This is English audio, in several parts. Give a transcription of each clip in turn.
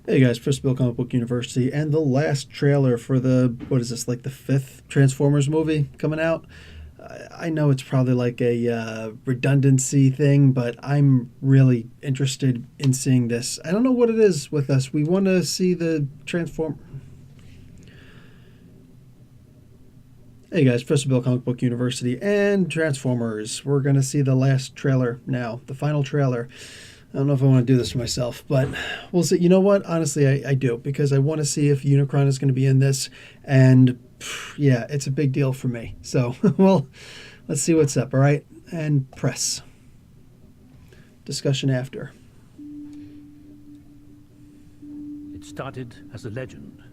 Hey guys, Chris Bill Comic Book University, and the last trailer for what is this, like the fifth Transformers movie coming out? I know it's probably like a redundancy thing, but I'm really interested in seeing this. I don't know what it is with us. We want to see the Hey guys, Chris Bill Comic Book University and Transformers. We're going to see the last trailer now, the final trailer. I don't know if I want to do this for myself, but we'll see. You know what? Honestly, I do, because I want to see if Unicron is going to be in this, and yeah, it's a big deal for me. So, well, let's see what's up, all right? And press. Discussion after. It started as a legend,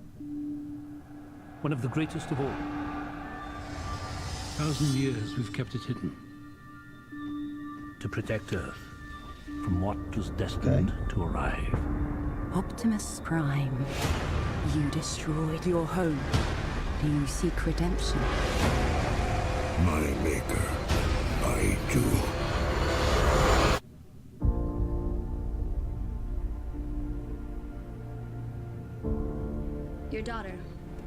one of the greatest of all. 1,000 years we've kept it hidden, to protect Earth from what was destined to arrive. Optimus Prime, you destroyed your home. Do you seek redemption? My maker, I do. Your daughter,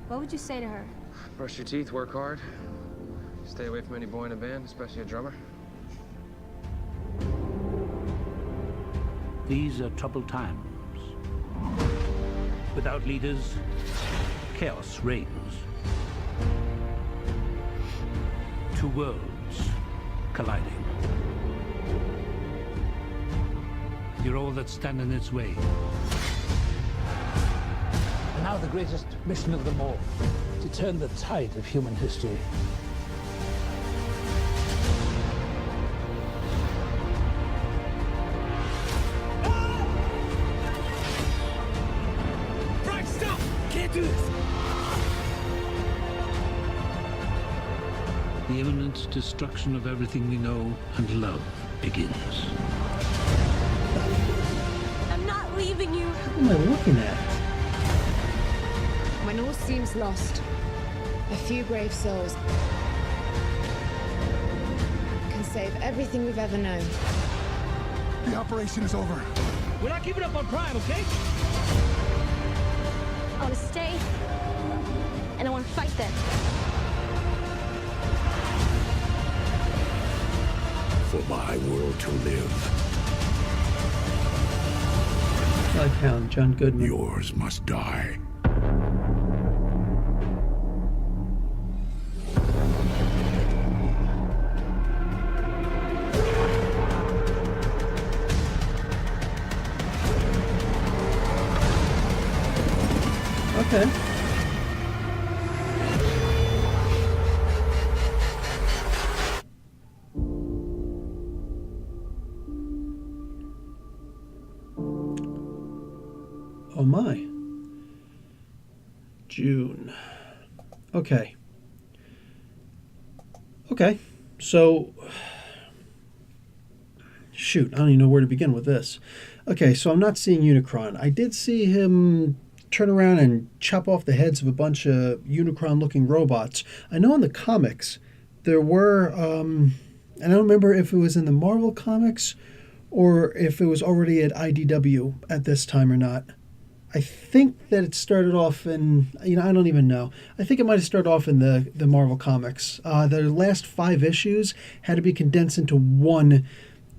what would you say to her? Brush your teeth, work hard. Stay away from any boy in a band, especially a drummer. These are troubled times. Without leaders, chaos reigns. Two worlds colliding. You're all that stand in its way. And now the greatest mission of them all, to turn the tide of human history. The imminent destruction of everything we know and love begins. I'm not leaving you. What am I looking at? When all seems lost, a few brave souls can save everything we've ever known. The operation is over. We're not giving up on Prime, okay? I want to stay, and I want to fight them. For my world to live, I like Hound, John Goodman. yours must die. Okay. Oh my. June. Okay. Okay. So, shoot, I don't even know where to begin with this. Okay, so I'm not seeing Unicron. I did see him turn around and chop off the heads of a bunch of Unicron-looking robots. I know in the comics there were, and I don't remember if it was in the Marvel comics or if it was already at IDW at this time or not. I think that it started off in, I don't even know. I think it might have started off in the Marvel comics. The last 5 issues had to be condensed into one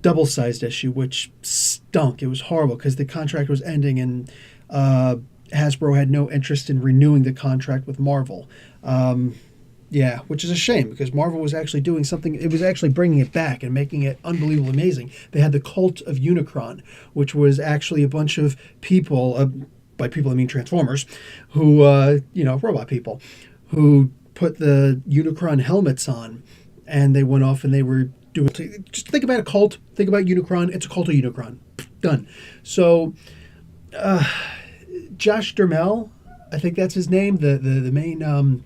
double-sized issue, which stunk. It was horrible because the contract was ending and Hasbro had no interest in renewing the contract with Marvel. Yeah, which is a shame because Marvel was actually doing something. It was actually bringing it back and making it unbelievably amazing. They had the Cult of Unicron, which was actually a bunch of people, by people I mean Transformers, who, robot people, who put the Unicron helmets on, and they went off and they were doing. Just think about a cult. Think about Unicron. It's a cult of Unicron. Done. So, Josh Duhamel, I think that's his name, the main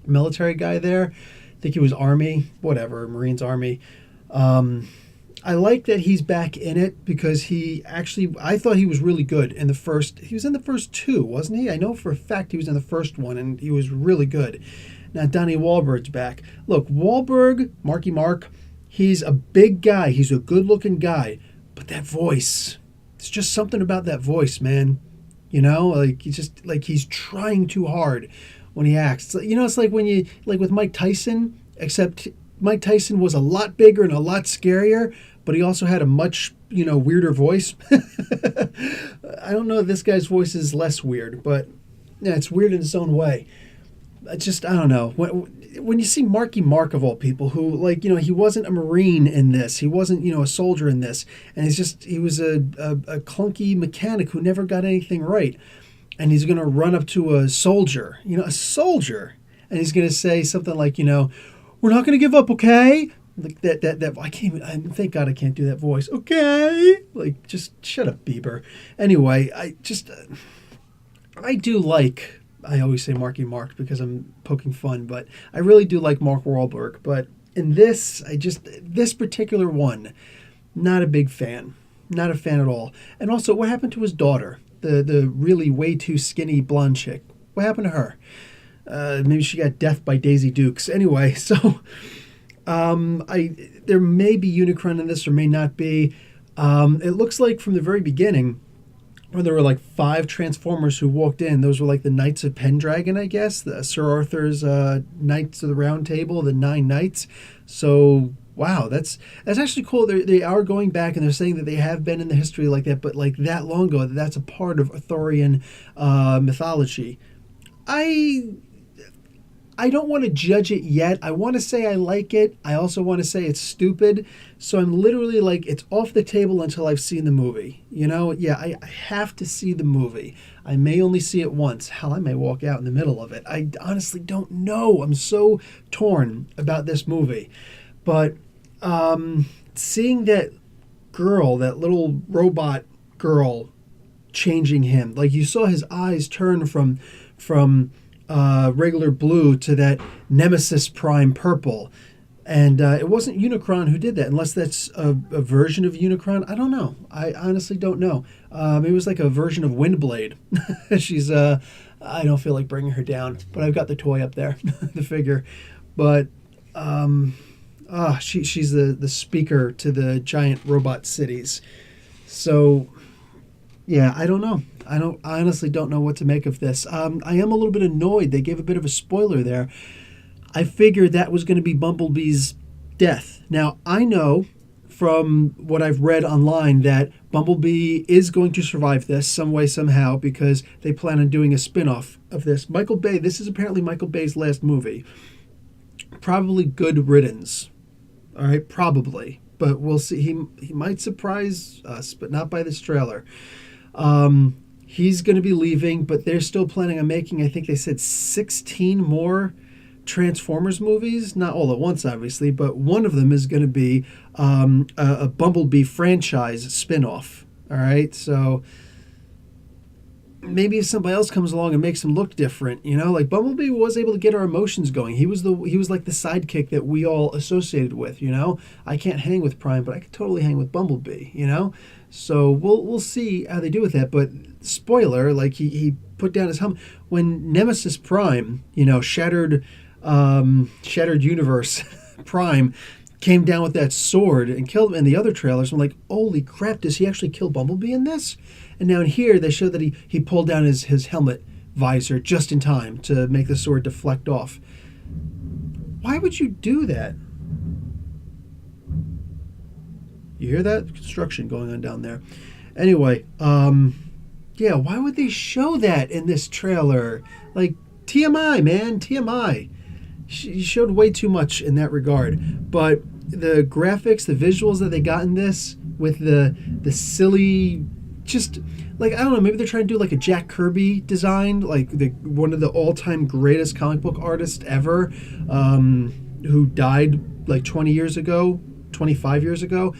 military guy there. I think he was Army, whatever, Marines Army. I like that he's back in it because I thought he was really good in he was in the first 2, wasn't he? I know for a fact he was in the first one and he was really good. Now Donnie Wahlberg's back. Look, Wahlberg, Marky Mark, he's a big guy. He's a good looking guy. But that voice, it's just something about that voice, man. Like he's trying too hard when he acts. It's like when you like with Mike Tyson, except Mike Tyson was a lot bigger and a lot scarier, but he also had a much weirder voice. I don't know if this guy's voice is less weird, but yeah, it's weird in its own way. I don't know. When you see Marky Mark of all people, who he wasn't a Marine in this, he wasn't a soldier in this, and he was a clunky mechanic who never got anything right, and he's going to run up to a soldier, and he's going to say something like, we're not going to give up, okay? Like that I can't even, thank God I can't do that voice. Okay, like just shut up, Bieber. Anyway, I do like. I always say Marky Mark because I'm poking fun, but I really do like Mark Wahlberg. But in this, this particular one, not a big fan. Not a fan at all. And also, what happened to his daughter? The really way too skinny blonde chick. What happened to her? Maybe she got death by Daisy Dukes. Anyway, so there may be Unicron in this or may not be. It looks like from the very beginning, where there were like 5 Transformers who walked in. Those were like the Knights of Pendragon, I guess. Sir Arthur's Knights of the Round Table, the 9 Knights. So, wow, that's actually cool. They are going back and they're saying that they have been in the history like that, but like that long ago, that's a part of Arthurian mythology. I don't want to judge it yet. I want to say I like it. I also want to say it's stupid. So I'm literally like, it's off the table until I've seen the movie. Yeah, I have to see the movie. I may only see it once. Hell, I may walk out in the middle of it. I honestly don't know. I'm so torn about this movie. But seeing that girl, that little robot girl, changing him, like you saw his eyes turn from regular blue to that Nemesis Prime purple. And it wasn't Unicron who did that, unless that's a version of Unicron. I don't know. I honestly don't know. It was like a version of Windblade. She's, I don't feel like bringing her down, but I've got the toy up there, the figure. But she's the speaker to the giant robot cities. So, yeah, I don't know. I honestly don't know what to make of this. I am a little bit annoyed. They gave a bit of a spoiler there. I figured that was going to be Bumblebee's death. Now, I know from what I've read online that Bumblebee is going to survive this some way, somehow, because they plan on doing a spin-off of this. Michael Bay, this is apparently Michael Bay's last movie. Probably good riddance. All right, probably. But we'll see. He might surprise us, but not by this trailer. He's going to be leaving, but they're still planning on making, I think they said 16 more Transformers movies. Not all at once, obviously, but one of them is going to be a Bumblebee franchise spinoff. All right, so maybe if somebody else comes along and makes him look different, like Bumblebee was able to get our emotions going. He was like the sidekick that we all associated with. I can't hang with Prime, but I could totally hang with Bumblebee. So we'll see how they do with that. But spoiler, like he put down his helmet when Nemesis Prime, Shattered Universe Prime came down with that sword and killed him in the other trailers. I'm like, holy crap, does he actually kill Bumblebee in this? And now in here they show that he pulled down his helmet visor just in time to make the sword deflect off. Why would you do that? You hear that? Construction going on down there. Anyway, yeah, why would they show that in this trailer? Like, TMI, man, TMI. You showed way too much in that regard. But the graphics, the visuals that they got in this, with the silly, just, like, I don't know, maybe they're trying to do like a Jack Kirby design, like one of the all-time greatest comic book artists ever, who died like 20 years ago, 25 years ago.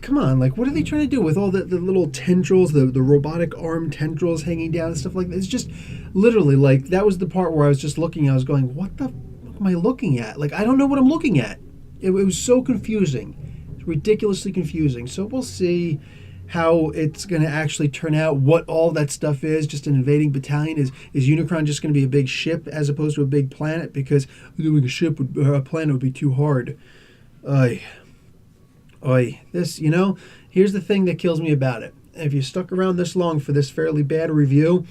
Come on, like, what are they trying to do with all the little tendrils, the robotic arm tendrils hanging down and stuff like that? It's just literally, like, that was the part where I was just looking, I was going, what the fuck am I looking at? Like, I don't know what I'm looking at. It was so confusing. It's ridiculously confusing. So we'll see how it's going to actually turn out, what all that stuff is, just an invading battalion. Is Unicron just going to be a big ship as opposed to a big planet? Because doing a planet would be too hard. This, here's the thing that kills me about it. if you stuck around this long for this fairly bad review,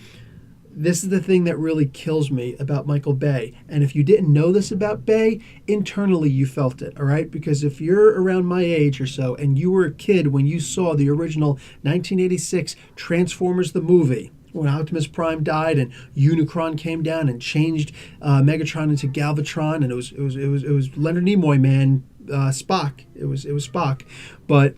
this is the thing that really kills me about Michael Bay. And if you didn't know this about Bay, internally you felt it, all right? Because if you're around my age or so and you were a kid when you saw the original 1986 Transformers the movie, when Optimus Prime died and Unicron came down and changed Megatron into Galvatron, and it was Leonard Nimoy, man, Spock. It was Spock. But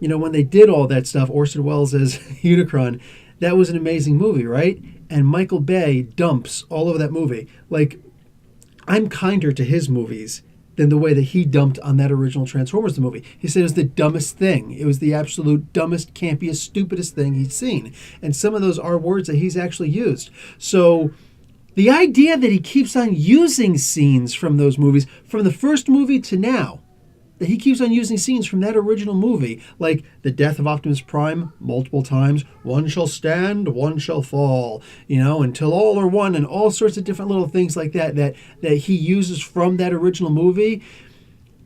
you know, when they did all that stuff, Orson Welles as Unicron, that was an amazing movie, right? And Michael Bay dumps all over that movie. Like, I'm kinder to his movies than the way that he dumped on that original Transformers the movie. He said it was the dumbest thing. It was the absolute dumbest, campiest, stupidest thing he'd seen. And some of those are words that he's actually used. So the idea that he keeps on using scenes from those movies, from the first movie to now, that he keeps on using scenes from that original movie, like the death of Optimus Prime multiple times, one shall stand, one shall fall, you know, until all are one, and all sorts of different little things like that he uses from that original movie.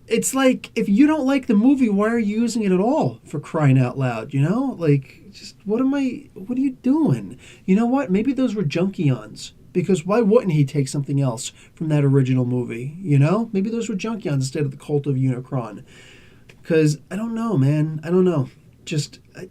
It's like, if you don't like the movie, why are you using it at all, for crying out loud, you know? Like, just, what are you doing? You know what? Maybe those were Junkions. Because why wouldn't he take something else from that original movie, you know? Maybe those were Junkions instead of the Cult of Unicron. Because, I don't know, man. I don't know.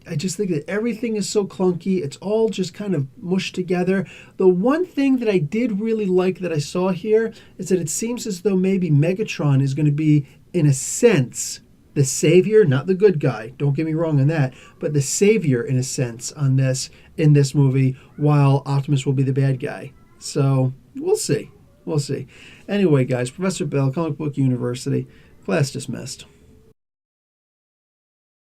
I just think that everything is so clunky. It's all just kind of mushed together. The one thing that I did really like that I saw here is that it seems as though maybe Megatron is going to be, in a sense, the savior, not the good guy. Don't get me wrong on that. But the savior, in a sense, in this movie, while Optimus will be the bad guy. So, we'll see. We'll see. Anyway, guys, Professor Bell, Comic Book University, class dismissed.